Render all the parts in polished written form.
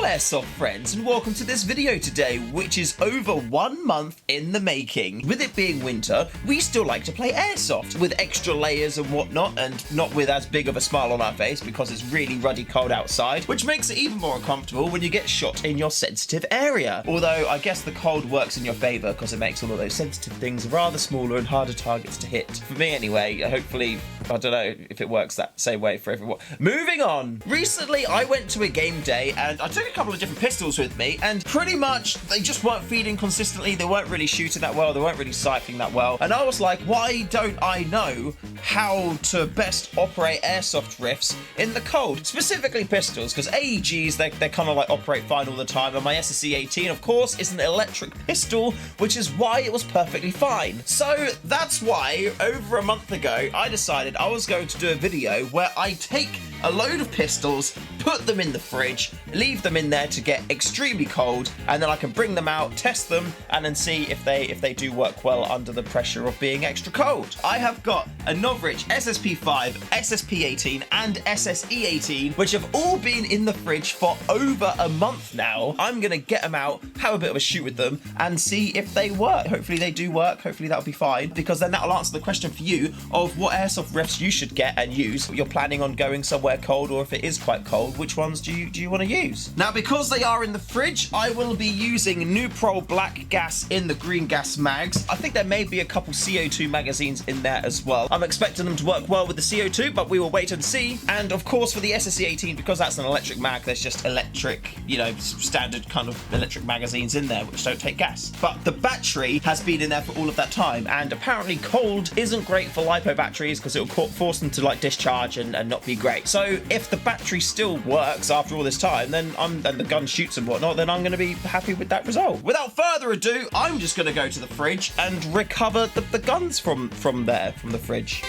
Airsoft friends, and welcome to this video today, which is over 1 month in the making. With it being winter, we still like to play Airsoft with extra layers and whatnot, and not with as big of a smile on our face because it's really ruddy cold outside, which makes it even more uncomfortable when you get shot in your sensitive area. Although I guess the cold works in your favour because it makes all of those sensitive things rather smaller and harder targets to hit. For me anyway, hopefully, I don't know if it works that same way for everyone. Moving on. Recently I went to a game day and I took a couple of different pistols with me, and pretty much they just weren't feeding consistently, they weren't really shooting that well, they weren't really cycling that well, and I was like, why don't I know how to best operate airsoft riffs in the cold? Specifically pistols, because AEGs, they kind of like operate fine all the time, and my SSE18 of course is an electric pistol, which is why it was perfectly fine. So that's why over a month ago I decided I was going to do a video where I take a load of pistols, put them in the fridge, leave them in there to get extremely cold, and then I can bring them out, test them, and then see if they do work well under the pressure of being extra cold. I have got a Novritsch SSP5, SSP18 and SSE18, which have all been in the fridge for over a month now. I'm gonna get them out, have a bit of a shoot with them, and see if they work. Hopefully they do work, hopefully that'll be fine, because then that'll answer the question for you of what airsoft riffs you should get and use. You're planning on going somewhere cold, or if it is quite cold, which ones do you want to use? Now, because they are in the fridge, I will be using Nupro black gas in the green gas mags. I think there may be a couple CO2 magazines in there as well. I'm expecting them to work well with the CO2, but we will wait and see. And of course for the SSE18, because that's an electric mag, there's just electric, you know, standard kind of electric magazines in there which don't take gas. But the battery has been in there for all of that time, and apparently cold isn't great for LiPo batteries because it will force them to like discharge and not be great. So if the battery still works after all this time, then the gun shoots and whatnot, then I'm going to be happy with that result. Without further ado, I'm just going to go to the fridge and recover the guns from the fridge.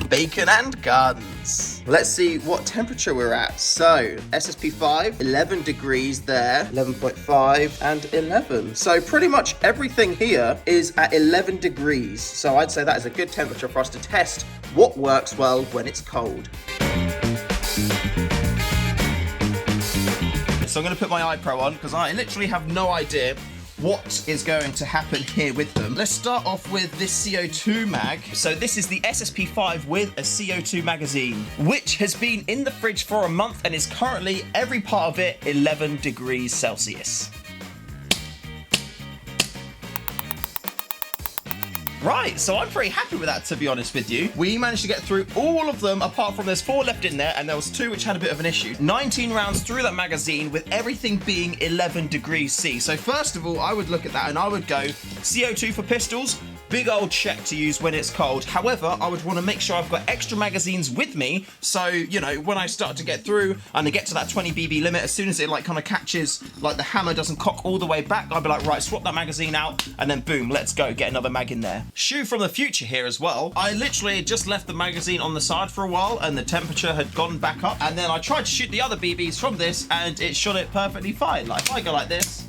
Bacon and guns. Let's see what temperature we're at. So, SSP5, 11 degrees there, 11.5 and 11. So pretty much everything here is at 11 degrees. So I'd say that is a good temperature for us to test what works well when it's cold. So I'm going to put my iPro on because I literally have no idea what is going to happen here with them. Let's start off with this CO2 mag. So this is the SSP5 with a CO2 magazine, which has been in the fridge for a month and is currently, every part of it, 11 degrees Celsius. Right, so I'm pretty happy with that, to be honest with you. We managed to get through all of them, apart from there's 4 left in there, and there was 2 which had a bit of an issue. 19 rounds through that magazine, with everything being 11 degrees C. So first of all, I would look at that and I would go CO2 for pistols, big old check to use when it's cold. However, I would want to make sure I've got extra magazines with me, so, you know, when I start to get through and I get to that 20 BB limit, as soon as it like kind of catches, like the hammer doesn't cock all the way back, I'd be like, right, swap that magazine out, and then boom, let's go, get another mag in there. Shoe from the future here as well. I literally just left the magazine on the side for a while and the temperature had gone back up, and then I tried to shoot the other BBs from this and it shot it perfectly fine. Like, if I go like this,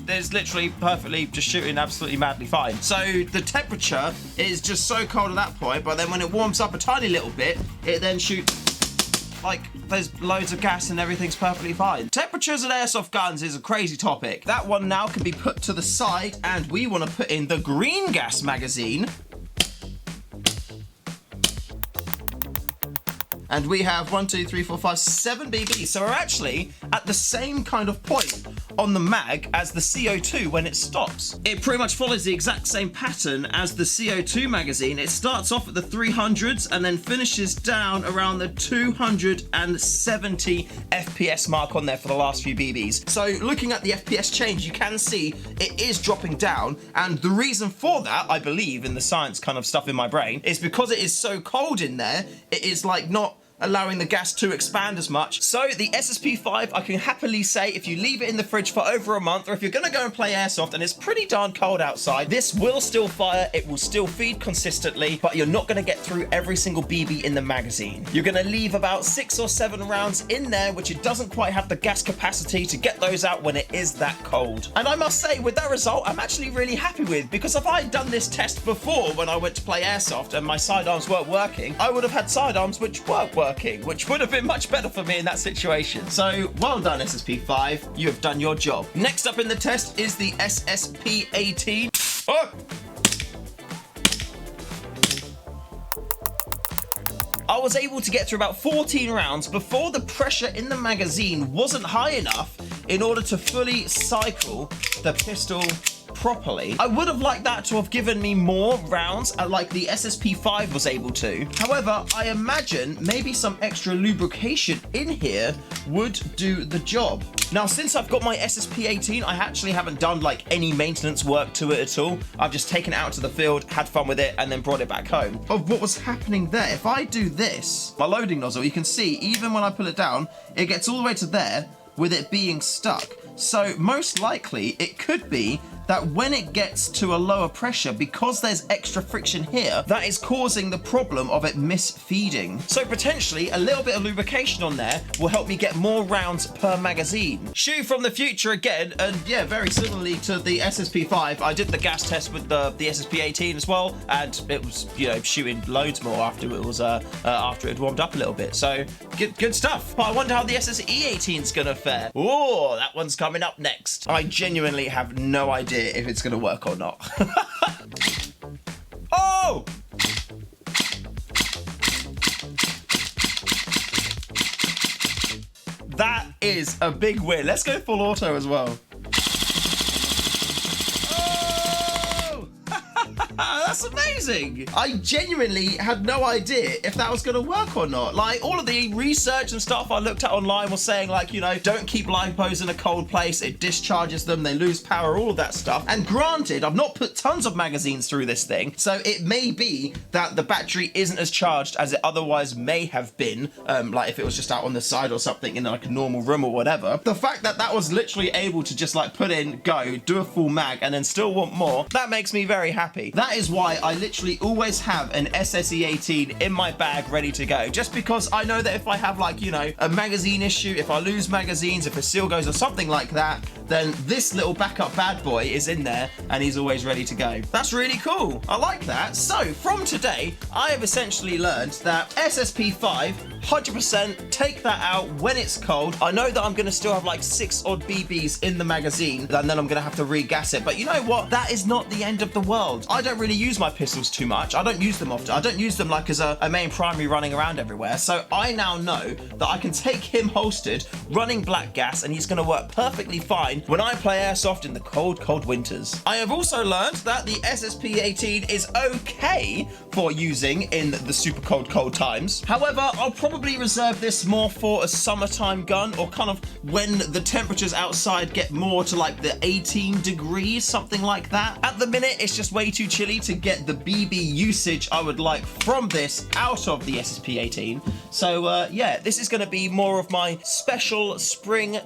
there's literally perfectly just shooting absolutely madly fine. So the temperature is just so cold at that point, but then when it warms up a tiny little bit, it then shoots like there's loads of gas and everything's perfectly fine. Temperatures at airsoft guns is a crazy topic. That one now can be put to the side, and we want to put in the green gas magazine. And we have 1, 2, 3, 4, 5, 7 BBs. So we're actually at the same kind of point on the mag as the CO2 when it stops. It pretty much follows the exact same pattern as the CO2 magazine. It starts off at the 300s and then finishes down around the 270 FPS mark on there for the last few BBs. So looking at the FPS change, you can see it is dropping down. And the reason for that, I believe in the science kind of stuff in my brain, is because it is so cold in there, it is like not allowing the gas to expand as much. So the SSP5, I can happily say, if you leave it in the fridge for over a month, or if you're going to go and play Airsoft and it's pretty darn cold outside, this will still fire, it will still feed consistently, but you're not going to get through every single BB in the magazine. You're going to leave about 6 or 7 rounds in there, which it doesn't quite have the gas capacity to get those out when it is that cold. And I must say, with that result, I'm actually really happy with, because if I had done this test before when I went to play Airsoft and my sidearms weren't working, I would have had sidearms which weren't working, which would have been much better for me in that situation. So well done, SSP5, you have done your job. Next up in the test is the SSP18. Oh! I was able to get through about 14 rounds before the pressure in the magazine wasn't high enough in order to fully cycle the pistol properly. I would have liked that to have given me more rounds like the SSP5 was able to. However, I imagine maybe some extra lubrication in here would do the job. Now, since I've got my SSP18, I actually haven't done like any maintenance work to it at all. I've just taken it out to the field, had fun with it, and then brought it back home. Of what was happening there, if I do this, my loading nozzle, you can see even when I pull it down, it gets all the way to there with it being stuck. So most likely it could be that when it gets to a lower pressure, because there's extra friction here, that is causing the problem of it misfeeding. So potentially a little bit of lubrication on there will help me get more rounds per magazine. Shoe from the future again, and yeah, very similarly to the SSP5, I did the gas test with the SSP18 as well, and it was, you know, shooting loads more after it was after it had warmed up a little bit. So good stuff. But I wonder how the SSE18 is gonna fare. Oh, that one's coming up next. I genuinely have no idea if it's gonna work or not. Oh! That is a big win. Let's go full auto as well. That's amazing. I genuinely had no idea if that was going to work or not. Like, all of the research and stuff I looked at online was saying, like, you know, don't keep lipos in a cold place. It discharges them. They lose power, all of that stuff. And granted, I've not put tons of magazines through this thing, so it may be that the battery isn't as charged as it otherwise may have been, like if it was just out on the side or something in like a normal room or whatever. The fact that that was literally able to just like put in, go, do a full mag, and then still want more, that makes me very happy. That is why I literally always have an SSE18 in my bag ready to go, just because I know that if I have, like, you know, a magazine issue, if I lose magazines, if a seal goes or something like that, then this little backup bad boy is in there and he's always ready to go. That's really cool. I like that. So from today, I have essentially learned that SSP5, 100% take that out when it's cold. I know that I'm going to still have like 6 odd BBs in the magazine, and then I'm going to have to regas it. But you know what? That is not the end of the world. I don't really use my pistols too much. I don't use them often. I don't use them like as a main primary running around everywhere. So I now know that I can take him holstered, running black gas, and he's going to work perfectly fine when I play Airsoft in the cold, cold winters. I have also learned that the SSP18 is okay for using in the super cold, cold times. However, I'll probably reserve this more for a summertime gun, or kind of when the temperatures outside get more to like the 18 degrees, something like that. At the minute, it's just way too chilly to get the BB usage I would like from this out of the SSP18. So yeah, this is going to be more of my special spring,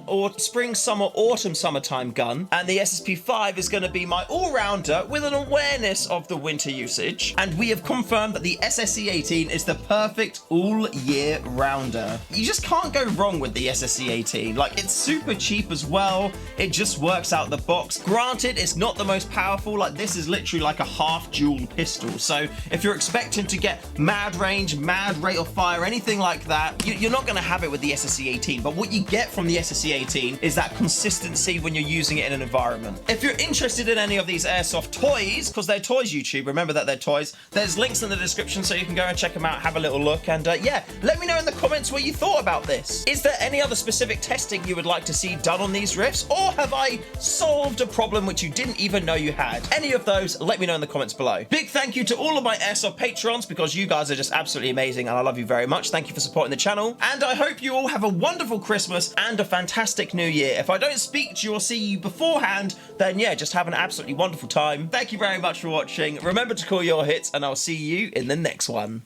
summer, autumn, summertime gun, and the SSP5 is going to be my all-rounder with an awareness of the winter usage. And we have confirmed that the SSE18 is the perfect all-year rounder. You just can't go wrong with the SSE18. Like, it's super cheap as well. It just works out the box. Granted, it's not the most powerful. Like, this is literally like a half dual pistol. So if you're expecting to get mad range, mad rate of fire, anything like that, you're not going to have it with the SSE18. But what you get from the SSE18 is that consistency when you're using it in an environment. If you're interested in any of these Airsoft toys, because they're toys, YouTube, remember that they're toys, there's links in the description so you can go and check them out, have a little look, and yeah, let me know in the comments what you thought about this. Is there any other specific testing you would like to see done on these riffs, or have I solved a problem which you didn't even know you had? Any of those, let me know in the comments below. Big thank you to all of my Airsoft patrons, because you guys are just absolutely amazing and I love you very much. Thank you for supporting the channel, and I hope you all have a wonderful Christmas and a fantastic New Year. If I don't speak to you or see you beforehand, then yeah, just have an absolutely wonderful time. Thank you very much for watching. Remember to call your hits, and I'll see you in the next one.